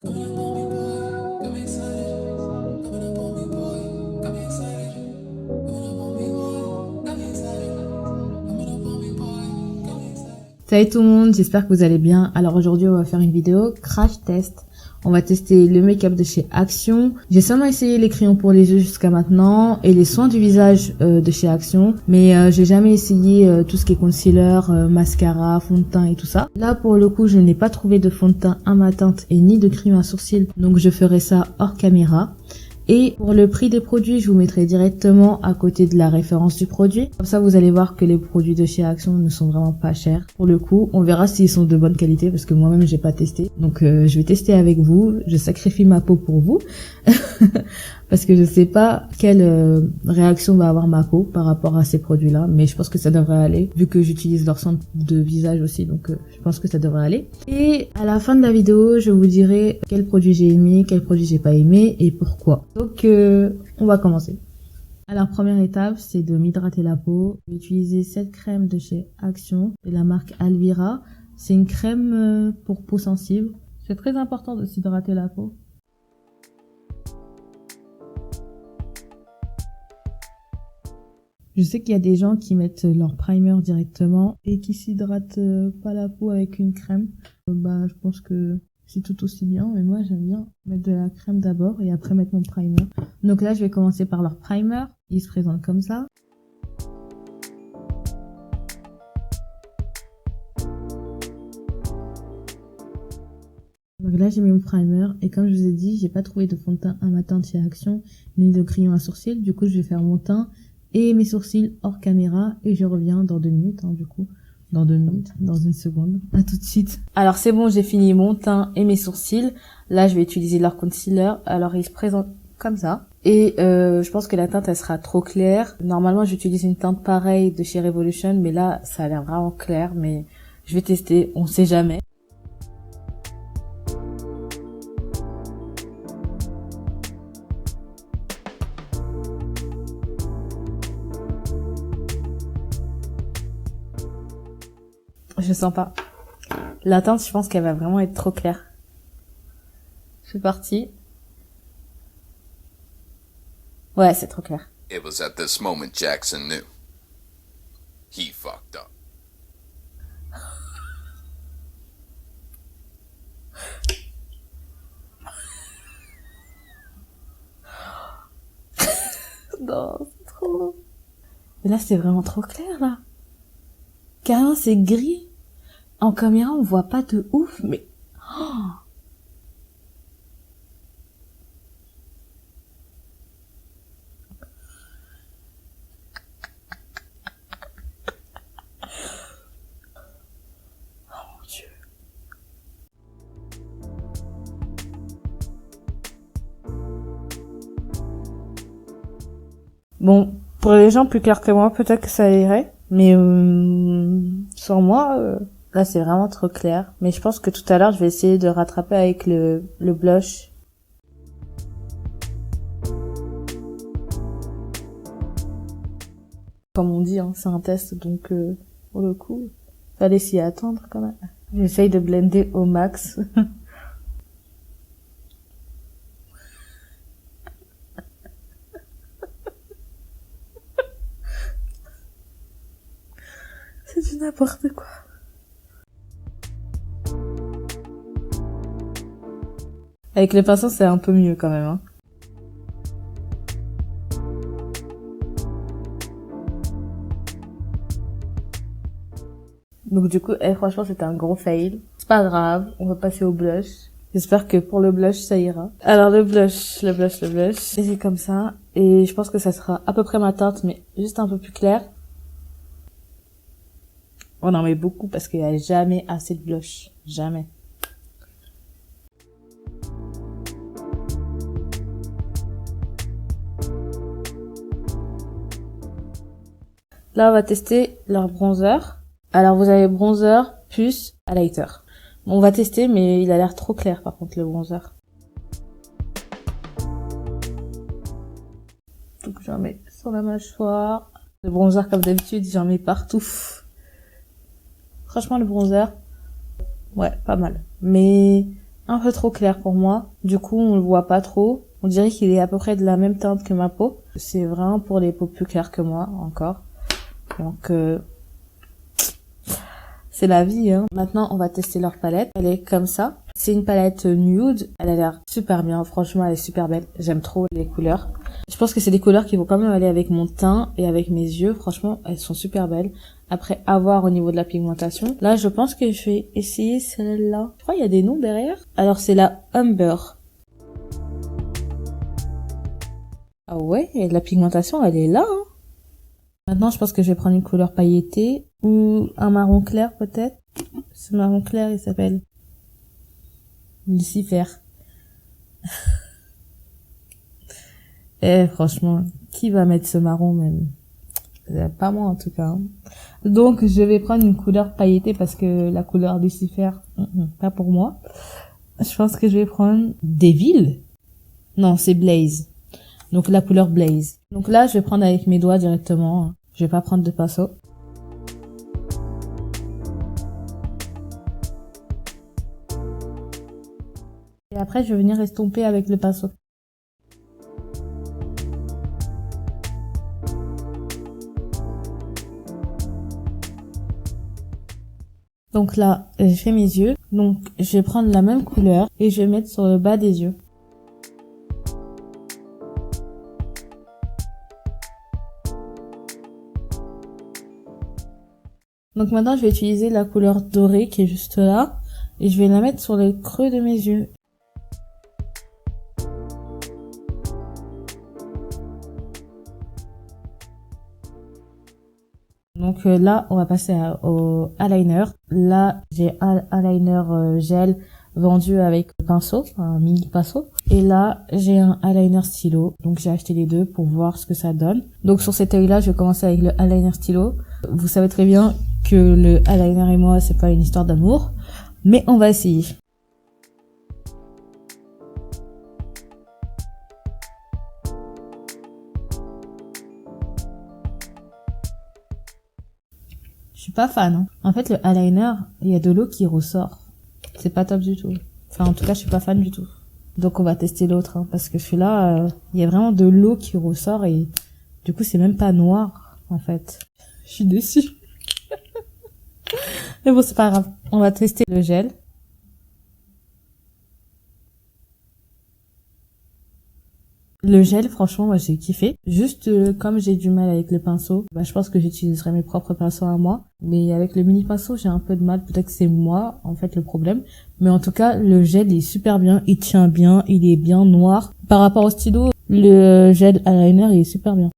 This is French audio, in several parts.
Salut tout le monde, j'espère que vous allez bien. Alors aujourd'hui on va faire une vidéo crash test. On va tester le make-up de chez Action. J'ai seulement essayé les crayons pour les yeux jusqu'à maintenant et les soins du visage de chez Action. Mais j'ai jamais essayé tout ce qui est concealer, mascara, fond de teint et tout ça. Là pour le coup je n'ai pas trouvé de fond de teint à ma teinte et ni de crayon à sourcils. Donc je ferai ça hors caméra. Et pour le prix des produits, je vous mettrai directement à côté de la référence du produit. Comme ça, vous allez voir que les produits de chez Action ne sont vraiment pas chers. Pour le coup, on verra s'ils sont de bonne qualité parce que moi-même, j'ai pas testé. Donc, je vais tester avec vous. Je sacrifie ma peau pour vous. Parce que je sais pas quelle réaction va avoir ma peau par rapport à ces produits-là. Mais je pense que ça devrait aller, vu que j'utilise leur centre de visage aussi. Donc, je pense que ça devrait aller. Et à la fin de la vidéo, je vous dirai quel produit j'ai aimé, quel produit j'ai pas aimé et pourquoi. Donc, on va commencer. Alors, première étape, c'est de m'hydrater la peau. Je vais utiliser cette crème de chez Action, de la marque Alvira. C'est une crème pour peau sensible. C'est très important de s'hydrater la peau. Je sais qu'il y a des gens qui mettent leur primer directement et qui s'hydratent pas la peau avec une crème. Je pense que c'est tout aussi bien, mais moi j'aime bien mettre de la crème d'abord et après mettre mon primer. Donc là je vais commencer par leur primer. Il se présente comme ça. Donc là j'ai mis mon primer et comme je vous ai dit, j'ai pas trouvé de fond de teint à ma teinte chez Action ni de crayon à sourcils. Du coup je vais faire mon teint et mes sourcils hors caméra et je reviens dans 2 minutes dans 2 minutes, dans une seconde. À tout de suite. Alors c'est bon, j'ai fini mon teint et mes sourcils. Là je vais utiliser leur concealer. Alors il se présente comme ça. Et je pense que la teinte elle sera trop claire. Normalement j'utilise une teinte pareille de chez Revolution, mais là ça a l'air vraiment clair. Mais je vais tester, on sait jamais. Je sens pas. La teinte, je pense qu'elle va vraiment être trop claire. C'est parti. Ouais, c'est trop clair. It was at this moment Jackson knew. He fucked up. Non, c'est trop... Mais là, c'est vraiment trop clair, là. Carrément, c'est gris. En caméra, on voit pas de ouf, mais... Oh, mon Dieu. Bon, pour les gens plus clairs que moi, peut-être que ça irait. Mais sur moi, là, c'est vraiment trop clair. Mais je pense que tout à l'heure, je vais essayer de rattraper avec le blush. Comme on dit, hein, c'est un test, donc pour le coup, fallait s'y attendre quand même. J'essaye de blender au max. C'est du n'importe quoi. Avec les pinceaux, c'est un peu mieux quand même, hein. Donc du coup, franchement, c'était un gros fail. C'est pas grave, on va passer au blush. J'espère que pour le blush, ça ira. Alors le blush. Et c'est comme ça. Et je pense que ça sera à peu près ma teinte, mais juste un peu plus clair. On en met beaucoup parce qu'il y a jamais assez de blush. Jamais. Là, on va tester leur bronzer. Alors, vous avez bronzer plus highlighter. On va tester, mais il a l'air trop clair, par contre, le bronzer. Donc, j'en mets sur la mâchoire. Le bronzer, comme d'habitude, j'en mets partout. Franchement, le bronzer, ouais, pas mal. Mais un peu trop clair pour moi. Du coup, on le voit pas trop. On dirait qu'il est à peu près de la même teinte que ma peau. C'est vraiment pour les peaux plus claires que moi, encore. Donc, c'est la vie, hein. Maintenant, on va tester leur palette. Elle est comme ça. C'est une palette nude. Elle a l'air super bien. Franchement, elle est super belle. J'aime trop les couleurs. Je pense que c'est des couleurs qui vont quand même aller avec mon teint et avec mes yeux. Franchement, elles sont super belles. Après, à voir au niveau de la pigmentation. Là, je pense que je vais essayer celle-là. Je crois qu'il y a des noms derrière. Alors, c'est la Umber. Ah ouais, et la pigmentation, elle est là, hein. Maintenant, je pense que je vais prendre une couleur pailletée ou un marron clair peut-être. Ce marron clair, il s'appelle Lucifer. Franchement, qui va mettre ce marron même? Pas moi en tout cas, hein. Donc, je vais prendre une couleur pailletée parce que la couleur Lucifer, pas pour moi. Je pense que je vais prendre Devil. Non, c'est Blaze. Donc, la couleur Blaze. Donc là, je vais prendre avec mes doigts directement. Je vais pas prendre de pinceau. Et après, je vais venir estomper avec le pinceau. Donc là, j'ai fait mes yeux. Donc, je vais prendre la même couleur et je vais mettre sur le bas des yeux. Donc maintenant, je vais utiliser la couleur dorée qui est juste là. Et je vais la mettre sur le creux de mes yeux. Donc là, on va passer au eyeliner. Là, j'ai un eyeliner gel vendu avec pinceau, un mini pinceau. Et là, j'ai un eyeliner stylo. Donc j'ai acheté les deux pour voir ce que ça donne. Donc sur cet œil-là, je vais commencer avec le eyeliner stylo. Vous savez très bien que le eyeliner et moi, c'est pas une histoire d'amour. Mais on va essayer. Je suis pas fan, hein. En fait, le eyeliner, il y a de l'eau qui ressort. C'est pas top du tout. Enfin, en tout cas, je suis pas fan du tout. Donc, on va tester l'autre, hein, parce que celui-là, il y a vraiment de l'eau qui ressort et du coup, c'est même pas noir, en fait. Je suis déçue. Mais bon, c'est pas grave. On va tester le gel. Le gel, franchement, moi, j'ai kiffé. Juste, comme j'ai du mal avec le pinceau, bah, je pense que j'utiliserai mes propres pinceaux à moi. Mais avec le mini pinceau, j'ai un peu de mal. Peut-être que c'est moi, en fait, le problème. Mais en tout cas, le gel, il est super bien. Il tient bien. Il est bien noir. Par rapport au stylo, le gel eyeliner, il est super bien.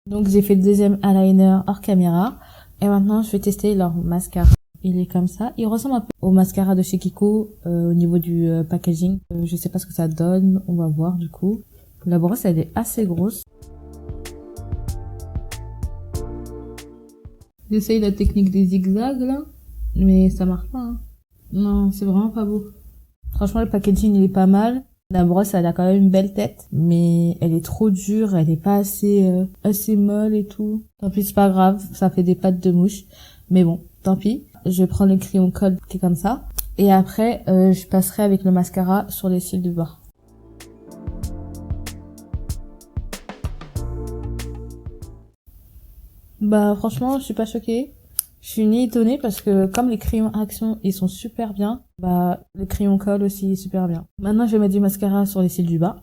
Donc, j'ai fait le deuxième eyeliner hors caméra. Et maintenant, je vais tester leur mascara. Il est comme ça. Il ressemble un peu au mascara de chez Kiko au niveau du packaging. Je sais pas ce que ça donne. On va voir du coup. La brosse, elle est assez grosse. J'essaye la technique des zigzags là. Mais ça marche pas, hein. Non, c'est vraiment pas beau. Franchement, le packaging, il est pas mal. La brosse, elle a quand même une belle tête. Mais elle est trop dure. Elle est pas assez molle et tout. Tant pis, c'est pas grave. Ça fait des pattes de mouche. Mais bon, tant pis. Je vais prendre le crayon colle qui est comme ça. Et après, je passerai avec le mascara sur les cils du bas. Bah franchement, je suis pas choquée. Je suis ni étonnée parce que comme les crayons Action, ils sont super bien. Bah le crayon colle aussi est super bien. Maintenant, je vais mettre du mascara sur les cils du bas.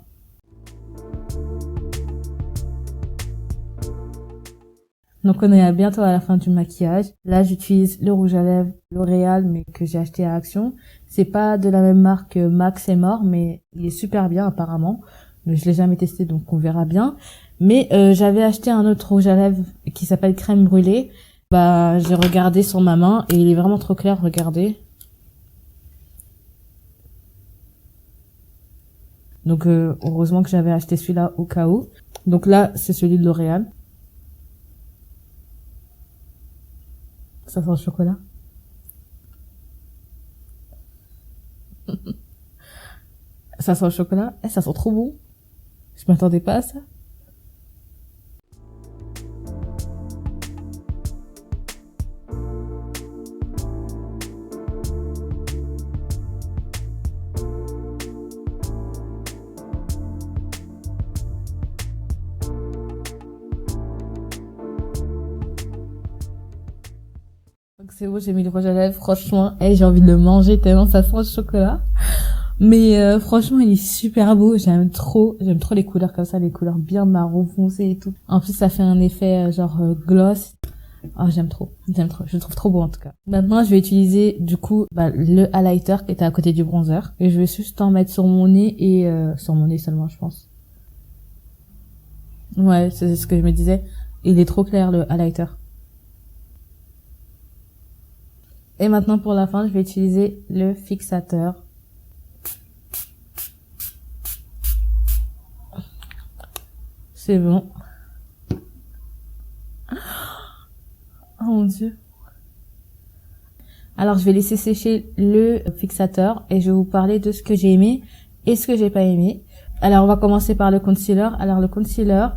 Donc on est bientôt à la fin du maquillage. Là j'utilise le rouge à lèvres L'Oréal mais que j'ai acheté à Action. C'est pas de la même marque que Max et More mais il est super bien apparemment. Mais je l'ai jamais testé donc on verra bien. Mais j'avais acheté un autre rouge à lèvres qui s'appelle Crème Brûlée. Bah j'ai regardé sur ma main et il est vraiment trop clair, regardez. Donc heureusement que j'avais acheté celui-là au cas où. Donc là c'est celui de L'Oréal. Ça sent le chocolat. Ça sent le chocolat. Ça sent trop bon. Je m'attendais pas à ça. C'est bon, j'ai mis le rouge à lèvres, franchement, j'ai envie de le manger tellement ça sent le chocolat. Mais franchement, il est super beau, j'aime trop les couleurs comme ça, les couleurs bien marron foncé et tout. En plus, ça fait un effet gloss. Oh, j'aime trop, je le trouve trop beau en tout cas. Maintenant, je vais utiliser du coup le highlighter qui était à côté du bronzer et je vais juste en mettre sur mon nez et sur mon nez seulement, je pense. Ouais, c'est ce que je me disais. Il est trop clair le highlighter. Et maintenant pour la fin, je vais utiliser le fixateur. C'est bon. Oh mon dieu. Alors je vais laisser sécher le fixateur et je vais vous parler de ce que j'ai aimé et ce que j'ai pas aimé. Alors on va commencer par le concealer. Alors le concealer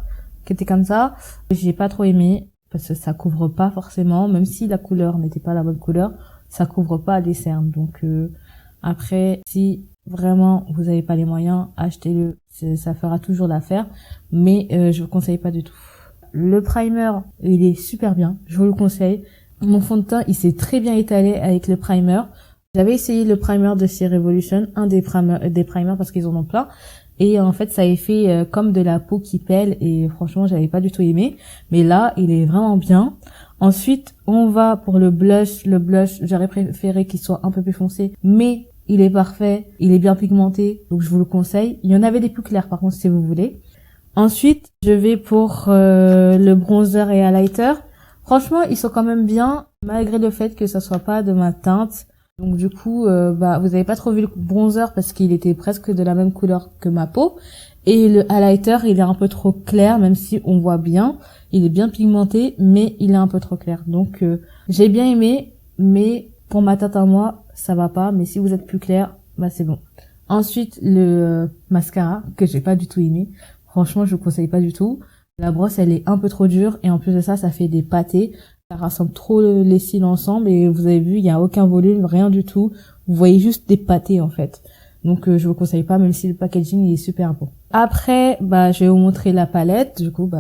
qui était comme ça, j'ai pas trop aimé parce que ça couvre pas forcément, même si la couleur n'était pas la bonne couleur, ça couvre pas les cernes. Donc après, si vraiment vous avez pas les moyens, achetez-le, ça fera toujours l'affaire, mais je vous conseille pas du tout. Le primer, il est super bien, je vous le conseille. Mon fond de teint, il s'est très bien étalé avec le primer. J'avais essayé le primer de chez Revolution, un des primers parce qu'ils en ont plein. Et en fait, ça a fait comme de la peau qui pèle et franchement, j'avais pas du tout aimé. Mais là, il est vraiment bien. Ensuite, on va pour le blush. Le blush, j'aurais préféré qu'il soit un peu plus foncé, mais il est parfait, il est bien pigmenté, donc je vous le conseille. Il y en avait des plus clairs par contre si vous voulez. Ensuite, je vais pour le bronzer et highlighter. Franchement, ils sont quand même bien, malgré le fait que ça soit pas de ma teinte. Donc du coup, vous avez pas trop vu le bronzer parce qu'il était presque de la même couleur que ma peau. Et le highlighter, il est un peu trop clair, même si on voit bien. Il est bien pigmenté, mais il est un peu trop clair. Donc j'ai bien aimé, mais pour ma teinte à moi, ça va pas. Mais si vous êtes plus clair, c'est bon. Ensuite, le mascara, que j'ai pas du tout aimé. Franchement, je vous conseille pas du tout. La brosse, elle est un peu trop dure et en plus de ça, ça fait des pâtés. Ça rassemble trop les cils ensemble et vous avez vu, il y a aucun volume, rien du tout. Vous voyez juste des pâtés en fait. Donc je vous conseille pas, même si le packaging il est super beau. Après, je vais vous montrer la palette. Du coup,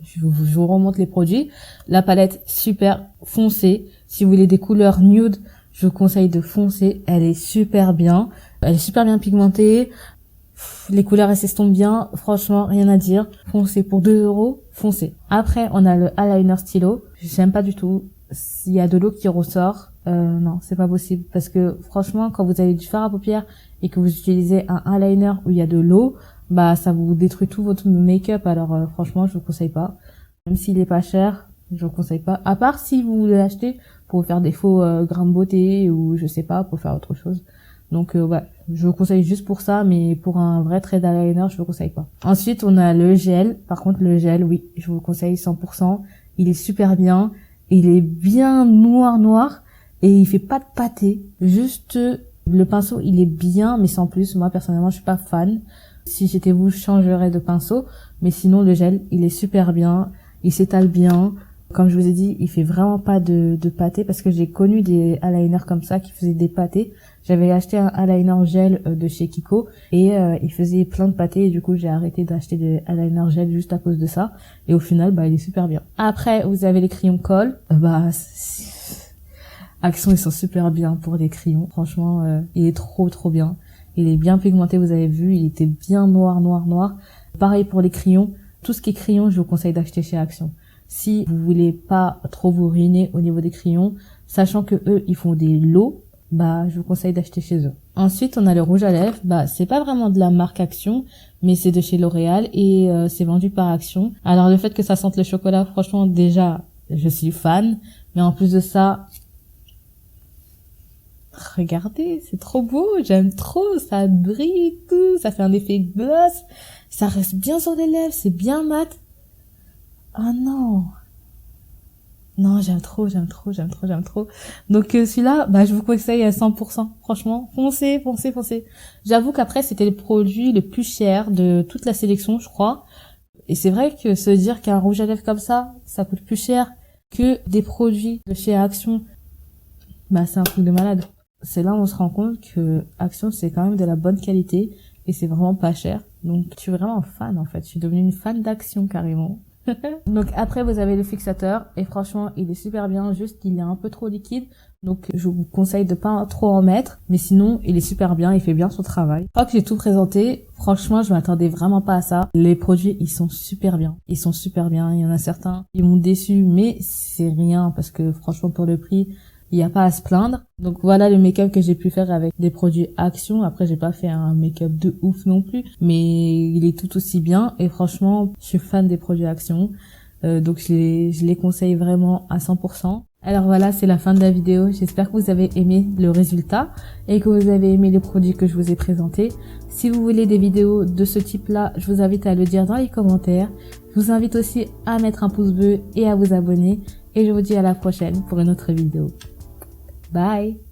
je vous remonte les produits. La palette super foncée. Si vous voulez des couleurs nude, je vous conseille de foncer. Elle est super bien. Elle est super bien pigmentée. Les couleurs elles s'estompent bien, franchement rien à dire. Foncez pour 2 €, foncez. Après on a le eyeliner stylo, j'aime pas du tout. S'il y a de l'eau qui ressort, non c'est pas possible parce que franchement quand vous avez du fard à paupières et que vous utilisez un eyeliner où il y a de l'eau, ça vous détruit tout votre make-up. Alors franchement je vous conseille pas. Même s'il est pas cher, je vous conseille pas. À part si vous voulez l'acheter pour faire des faux grains de beauté ou je sais pas pour faire autre chose. Donc je vous conseille juste pour ça, mais pour un vrai trait d'eyeliner, je vous conseille pas. Ensuite, on a le gel. Par contre, le gel, oui, je vous le conseille 100%. Il est super bien. Il est bien noir et il fait pas de pâté. Juste le pinceau, il est bien, mais sans plus. Moi, personnellement, je suis pas fan. Si j'étais vous, je changerais de pinceau. Mais sinon, le gel, il est super bien. Il s'étale bien. Comme je vous ai dit, il fait vraiment pas de pâté parce que j'ai connu des eyeliners comme ça qui faisaient des pâtés. J'avais acheté un eyeliner gel de chez Kiko et il faisait plein de pâtés et du coup j'ai arrêté d'acheter des eyeliners gel juste à cause de ça. Et au final, il est super bien. Après, vous avez les crayons colle. Action, ils sont super bien pour les crayons. Franchement, il est trop bien. Il est bien pigmenté, vous avez vu, il était bien noir. Pareil pour les crayons. Tout ce qui est crayon, je vous conseille d'acheter chez Action. Si vous voulez pas trop vous ruiner au niveau des crayons, sachant que eux, ils font des lots, je vous conseille d'acheter chez eux. Ensuite, on a le rouge à lèvres. C'est pas vraiment de la marque Action, mais c'est de chez L'Oréal et c'est vendu par Action. Alors, le fait que ça sente le chocolat, franchement, déjà, je suis fan. Mais en plus de ça, regardez, c'est trop beau, j'aime trop, ça brille et tout, ça fait un effet gloss, ça reste bien sur les lèvres, c'est bien mat. Ah non. Non, j'aime trop. Donc celui-là, je vous conseille à 100%. Franchement, foncez. J'avoue qu'après, c'était le produit le plus cher de toute la sélection, je crois. Et c'est vrai que se dire qu'un rouge à lèvres comme ça coûte plus cher que des produits de chez Action, c'est un truc de malade. C'est là où on se rend compte que Action, c'est quand même de la bonne qualité et c'est vraiment pas cher. Donc, je suis vraiment fan, en fait. Je suis devenue une fan d'Action, carrément. Donc après, vous avez le fixateur et franchement, il est super bien, juste il est un peu trop liquide. Donc je vous conseille de pas trop en mettre, mais sinon il est super bien, il fait bien son travail. Je crois que j'ai tout présenté. Franchement, je m'attendais vraiment pas à ça. Les produits, ils sont super bien. Ils sont super bien. Il y en a certains, ils m'ont déçu, mais c'est rien parce que franchement pour le prix, il n'y a pas à se plaindre. Donc voilà le make-up que j'ai pu faire avec des produits Action. Après, j'ai pas fait un make-up de ouf non plus, mais il est tout aussi bien. Et franchement, je suis fan des produits Action. Donc je les conseille vraiment à 100%. Alors voilà, c'est la fin de la vidéo. J'espère que vous avez aimé le résultat et que vous avez aimé les produits que je vous ai présentés. Si vous voulez des vidéos de ce type-là, je vous invite à le dire dans les commentaires. Je vous invite aussi à mettre un pouce bleu et à vous abonner. Et je vous dis à la prochaine pour une autre vidéo. Bye!